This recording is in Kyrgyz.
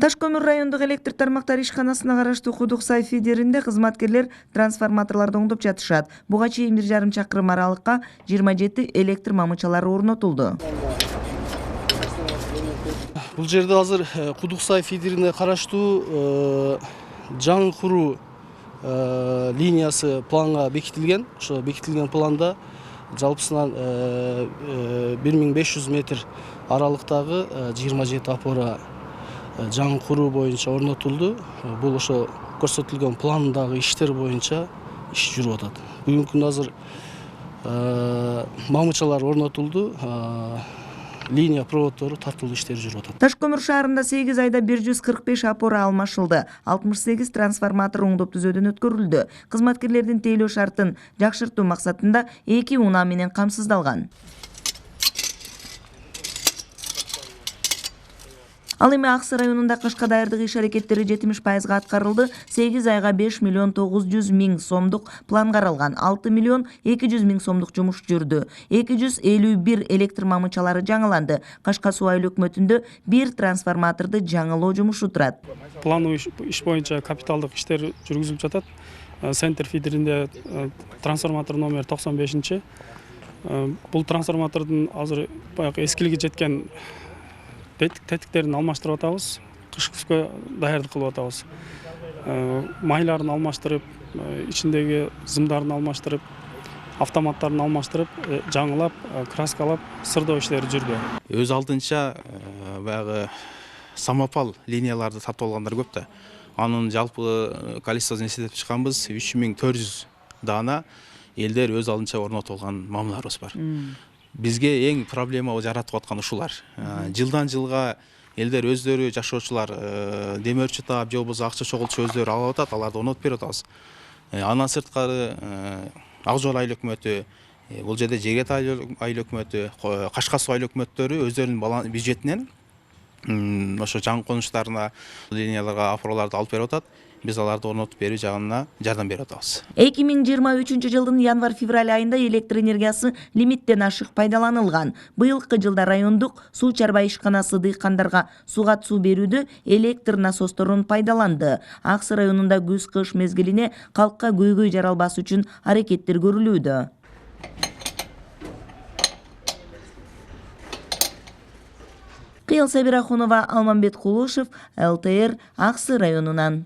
Таш-Көмүр райондук электр тармактары ишканасына караштуу Кудук-Сай фидеринде кызматкерлер трансформаторлорду оңдоп жатышат. Буга чейин 1,5 чакырым аралыкка 27 электр мамычалары орнотулду. Бул жерде азыр Кудук-Сай фидерине караштуу жаңы куруу линиясы планга бекитилген. Ошо бекитилген планда жалпысынан 1500 метр аралыктагы 27 опора жаңы куруу боюнча орнотулду. Бул ошо көрсөтүлгөн пландагы иштер боюнча иш жүрүп атат. Бүгүнкү күндө азыр мамычалар орнотулду, линия проводдору тартылуу иштери жүрүп атат. Таш-Көмүр шаарында 8 айда 145 опора алмашылды. 68 трансформатор оңдоп түзөөдөн өткөрүлдү. Кызматкерлердин тейлөө шартын жакшыртуу максатында 2 унаа менен камсыздалган. Ал эми Аксы районунда кышка даярдык иш аракеттери 70% аткарылды. 8 айга 5 миллион 900 миң сомдук план каралган. 6 миллион 200 миң сомдук жумуш жүрдү. 251 электр мамычалары жаңыланды. Кашка суу айыл өкмөтүндө 1 трансформаторду жаңылоо жумушу турат. Плановый иш боюнча капиталдык иштер жүргүзүлүп жатат. Центр фидеринде трансформатор номер 95. Бул трансформатордун азыр баягы эскилиги жеткен тетиктерин алмаштырып атабыз, кыш күзгө даярдык кылып атабыз. Майларын алмаштырып, ичиндеги зымдарын алмаштырып, автоматтарын алмаштырып, жаңылап, краскалап, сырдоо иштери жүрдү. Өз алдынча баягы самопал линияларды тартып алгандар көп да. Анын жалпы количествосун эсептеп чыкканбыз, 3400 дана элдер өз алдынча орнотуп алган мамылдарыбыз бар. Бизге эң проблема жаратып аткан ушулар. Жылдан жылга элдер өздөрү жашоочулар демөөрчү таап же болбосо акча чогултуп өздөрү алып атат, аларды орнотуп берип атабыз. Андан сырткары Ак Жол айыл өкмөтү, бул жерде Жегет айыл өкмөтү, Кашка суу айыл өкмөттөрү өздөрүнүн бюджетинен ошо жаңы конуштарына линияларга опораларды алып берип атат. Биз аларды орнотуп берүү жагына жардам берип атабыз. 2023 жылдын январь-февраль айында электр энергиясы лимиттен ашык пайдаланылган. Быйылкы жылда райондук суу чарбай ишканасы дыйкандарга суга суу берүүдө электр насосторун пайдаланды. Аксы районунда күз-кыш мезгилине калкка көйгөй жаралбас үчүн аракеттер көрүлүүдө. Кыял Сабирахунова, Алмамбет Кулушев, ЛТР, Аксы районунан.